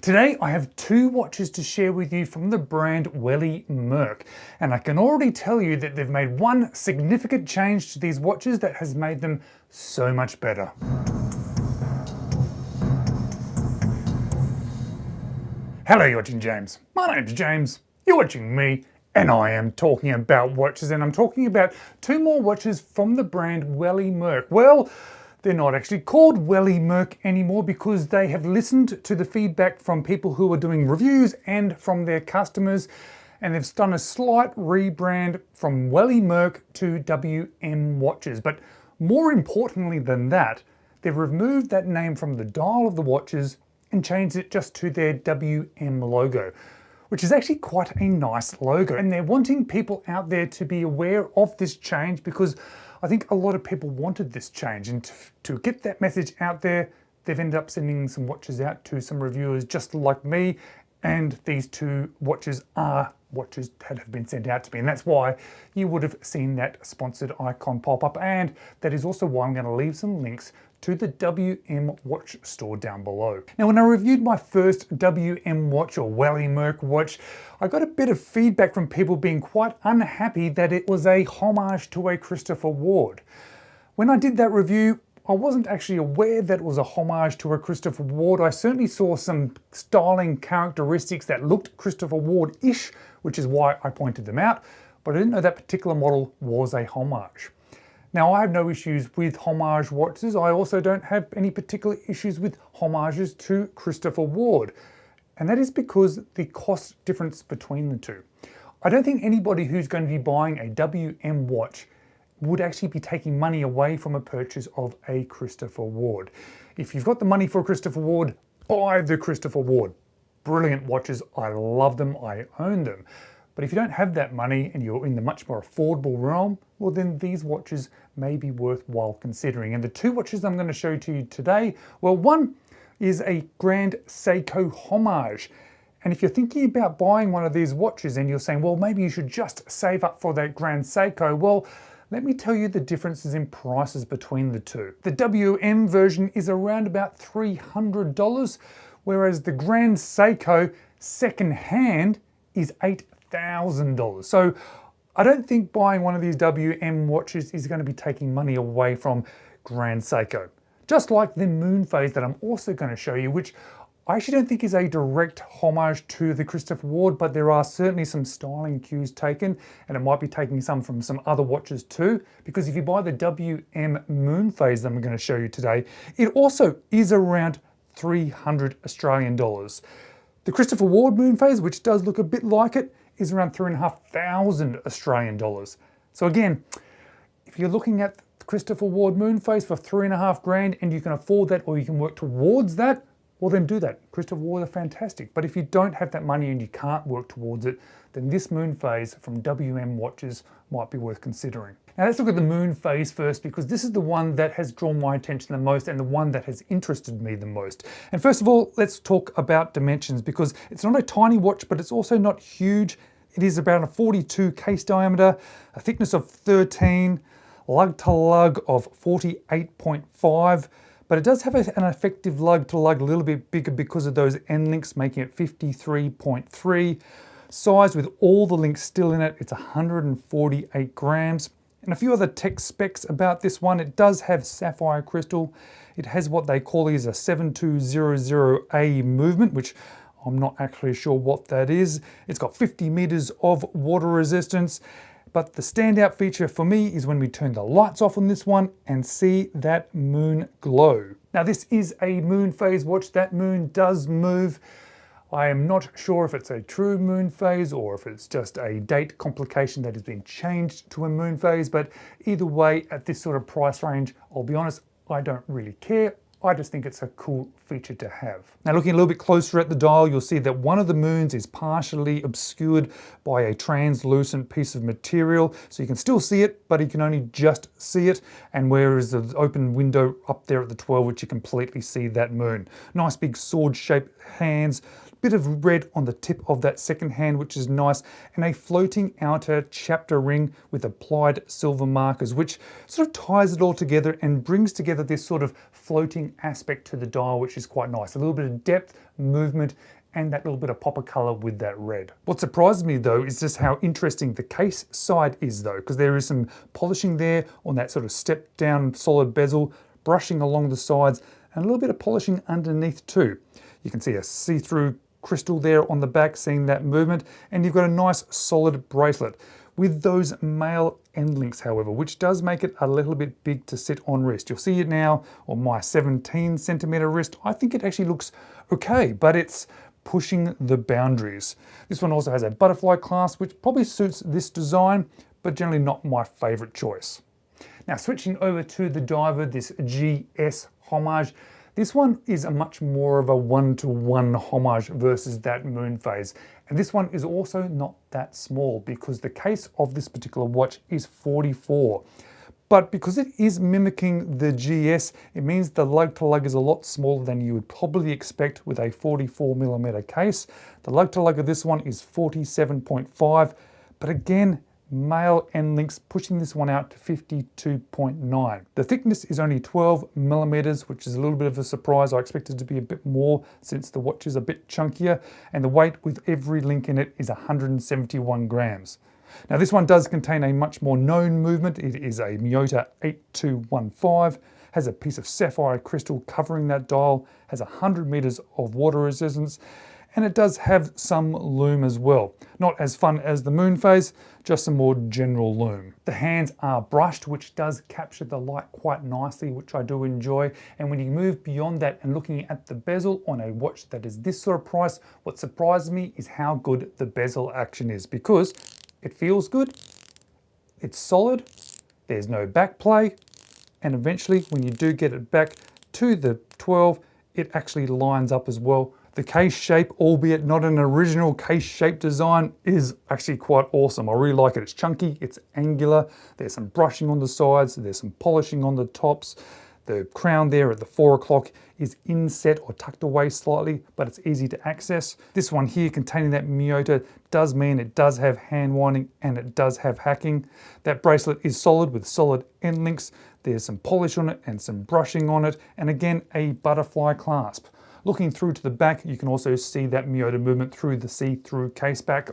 Today I have two watches to share with you from the brand Welly Merk, and I can already tell you that they've made one significant change to these watches that has made them so much better. Hello, you're watching James. My name's James, you're watching me, and I am talking about watches, and I'm talking about two more watches from the brand Welly Merk. Well, they're not actually called Welly Merk anymore because they have listened to the feedback from people who are doing reviews and from their customers, and they've done a slight rebrand from Welly Merk to WM Watches. But more importantly than that, they've removed that name from the dial of the watches and changed it just to their WM logo, which is actually quite a nice logo. And they're wanting people out there to be aware of this change because I think a lot of people wanted this change, and to get that message out there, they've ended up sending some watches out to some reviewers just like me, and these two watches are watches that have been sent out to me, and that's why you would have seen that sponsored icon pop up, and that is also why I'm going to leave some links to the WM watch store down below. Now, when I reviewed my first WM watch, or Welly Merk watch, I got a bit of feedback from people being quite unhappy that it was a homage to a Christopher Ward. When I did that review, I wasn't actually aware that it was a homage to a Christopher Ward. I certainly saw some styling characteristics that looked Christopher Ward-ish, which is why I pointed them out, but I didn't know that particular model was a homage. Now, I have no issues with homage watches. I also don't have any particular issues with homages to Christopher Ward. And that is because the cost difference between the two. I don't think anybody who's going to be buying a WM watch would actually be taking money away from a purchase of a Christopher Ward. If you've got the money for a Christopher Ward, buy the Christopher Ward. Brilliant watches, I love them, I own them. But if you don't have that money and you're in the much more affordable realm, well then these watches may be worthwhile considering. And the two watches I'm going to show to you today, well, one is a Grand Seiko Homage. And if you're thinking about buying one of these watches and you're saying, well, maybe you should just save up for that Grand Seiko, well, let me tell you the differences in prices between the two. The WM version is around about $300, whereas the Grand Seiko second hand is $8,000. So I don't think buying one of these WM watches is going to be taking money away from Grand Seiko. Just like the moon phase that I'm also going to show you, which I actually don't think is a direct homage to the Christopher Ward, but there are certainly some styling cues taken, and it might be taking some from some other watches too, because if you buy the WM moon phase that I'm going to show you today, it also is around 300 Australian dollars. The Christopher Ward moon phase, which does look a bit like it, is around 3,500 Australian dollars. So again, if you're looking at the Christopher Ward moon phase for 3.5 grand and you can afford that, or you can work towards that, well then do that. Christopher Ward are fantastic. But if you don't have that money and you can't work towards it, then this moon phase from WM watches might be worth considering. Now let's look at the moon phase first, because this is the one that has drawn my attention the most and the one that has interested me the most. And first of all, let's talk about dimensions, because it's not a tiny watch, but it's also not huge. It is about a 42 case diameter, a thickness of 13, lug to lug of 48.5, but it does have an effective lug to lug a little bit bigger because of those end links, making it 53.3. Size with all the links still in it, it's 148 grams. And a few other tech specs about this one. It does have sapphire crystal. It has what they call is a 7200A movement, which I'm not actually sure what that is. It's got 50 meters of water resistance. But the standout feature for me is when we turn the lights off on this one and see that moon glow. Now this is a moon phase watch. That moon does move. I am not sure if it's a true moon phase or if it's just a date complication that has been changed to a moon phase, but either way, at this sort of price range, I'll be honest, I don't really care. I just think it's a cool feature to have. Now looking a little bit closer at the dial, you'll see that one of the moons is partially obscured by a translucent piece of material. So you can still see it, but you can only just see it. And whereas the open window up there at the 12, which you completely see that moon. Nice big sword-shaped hands, bit of red on the tip of that second hand, which is nice, and a floating outer chapter ring with applied silver markers, which sort of ties it all together and brings together this sort of floating aspect to the dial, which is quite nice. A little bit of depth, movement, and that little bit of pop of color with that red. What surprised me though is just how interesting the case side is though, because there is some polishing there on that sort of step down solid bezel, brushing along the sides, and a little bit of polishing underneath too. You can see a see-through crystal there on the back, seeing that movement, and you've got a nice solid bracelet with those male end links, however, which does make it a little bit big to sit on wrist. You'll see it now on my 17 centimeter wrist. I think it actually looks okay, but it's pushing the boundaries. This one also has a butterfly clasp, which probably suits this design, but generally not my favorite choice. Now switching over to the diver, this GS Homage. This one is a much more of a one-to-one Homage versus that moon phase. And this one is also not that small because the case of this particular watch is 44. But because it is mimicking the GS, it means the lug to lug is a lot smaller than you would probably expect with a 44mm case. The lug to lug of this one is 47.5, but again, male end links pushing this one out to 52.9. The thickness is only 12mm, which is a little bit of a surprise. I expected it to be a bit more since the watch is a bit chunkier, and the weight with every link in it is 171 grams. Now this one does contain a much more known movement. It is a Miyota 8215, has a piece of sapphire crystal covering that dial, has 100 meters of water resistance, and it does have some lume as well. Not as fun as the moon phase, just some more general lume. The hands are brushed, which does capture the light quite nicely, which I do enjoy. And when you move beyond that and looking at the bezel on a watch that is this sort of price, what surprised me is how good the bezel action is, because it feels good, it's solid, there's no back play, and eventually when you do get it back to the 12, it actually lines up as well. The case shape, albeit not an original case shape design, is actually quite awesome. I really like it. It's chunky, it's angular, there's some brushing on the sides, there's some polishing on the tops. The crown there at the 4 o'clock is inset or tucked away slightly, but it's easy to access. This one here containing that Miyota does mean it does have hand winding and it does have hacking. That bracelet is solid with solid end links. There's some polish on it and some brushing on it, and again a butterfly clasp. Looking through to the back, you can also see that Miyota movement through the see-through case back.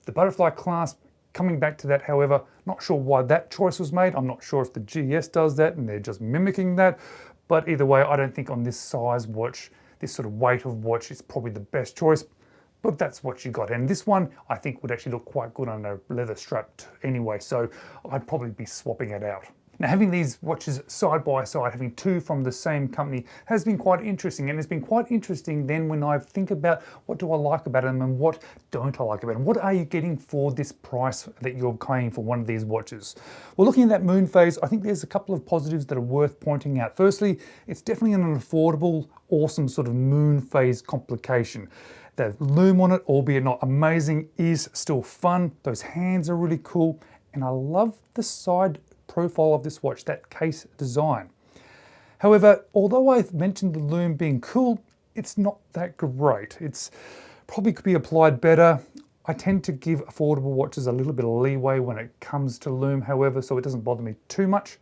The butterfly clasp, coming back to that, however, not sure why that choice was made. I'm not sure if the GS does that and they're just mimicking that. But either way, I don't think on this size watch, this sort of weight of watch is probably the best choice. But that's what you got. And this one, I think, would actually look quite good on a leather strap anyway. So I'd probably be swapping it out. Now, having these watches side by side, having two from the same company, has been quite interesting. And it's been quite interesting then when I think about what do I like about them and what don't I like about them. What are you getting for this price that you're paying for one of these watches? Well, looking at that moon phase, I think there's a couple of positives that are worth pointing out. Firstly, it's definitely an affordable, awesome sort of moon phase complication. The lume on it, albeit not amazing, is still fun. Those hands are really cool. And I love the side profile of this watch, that case design. However, although I've mentioned the lume being cool, it's not that great. It's probably could be applied better. I tend to give affordable watches a little bit of leeway when it comes to lume, however, so it doesn't bother me too much.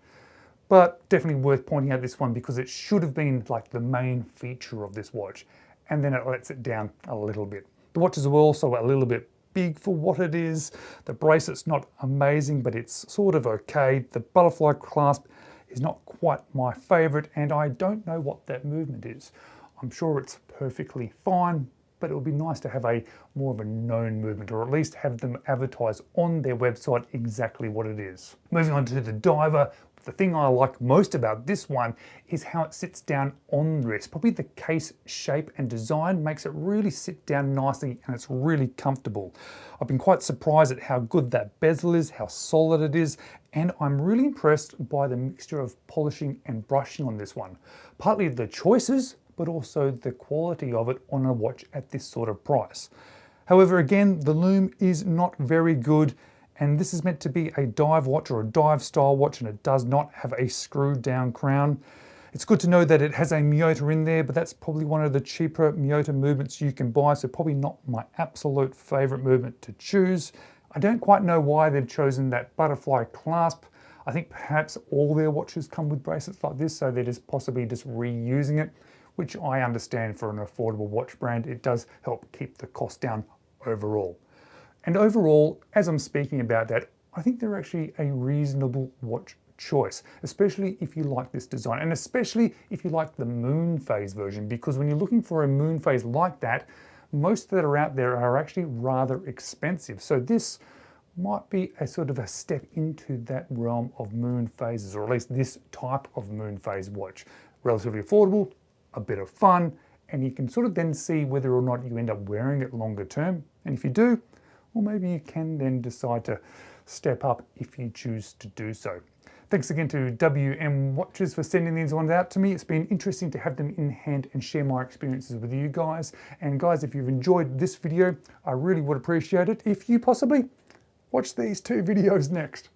But definitely worth pointing out this one because it should have been like the main feature of this watch, and then it lets it down a little bit. The watches are also a little bit big for what it is. The bracelet's not amazing, but it's sort of okay. The butterfly clasp is not quite my favorite, and I don't know what that movement is. I'm sure it's perfectly fine, but it would be nice to have a more of a known movement, or at least have them advertise on their website exactly what it is. Moving on to the diver, the thing I like most about this one is how it sits down on the wrist. Probably the case shape and design makes it really sit down nicely, and it's really comfortable. I've been quite surprised at how good that bezel is, how solid it is, and I'm really impressed by the mixture of polishing and brushing on this one. Partly the choices, but also the quality of it on a watch at this sort of price. However, again, the lume is not very good, and this is meant to be a dive watch or a dive style watch, and it does not have a screwed down crown. It's good to know that it has a Miyota in there, but that's probably one of the cheaper Miyota movements you can buy, so probably not my absolute favorite movement to choose. I don't quite know why they've chosen that butterfly clasp. I think perhaps all their watches come with bracelets like this, so they're just possibly just reusing it, which I understand for an affordable watch brand. It does help keep the cost down overall. And overall, as I'm speaking about that, I think they're actually a reasonable watch choice, especially if you like this design, and especially if you like the moon phase version, because when you're looking for a moon phase like that, most that are out there are actually rather expensive. So this might be a sort of a step into that realm of moon phases, or at least this type of moon phase watch. Relatively affordable, a bit of fun, and you can sort of then see whether or not you end up wearing it longer term. And if you do, well, maybe you can then decide to step up if you choose to do so. Thanks again to WM Watches for sending these ones out to me. It's been interesting to have them in hand and share my experiences with you guys. And guys, if you've enjoyed this video, I really would appreciate it if you possibly watch these two videos next.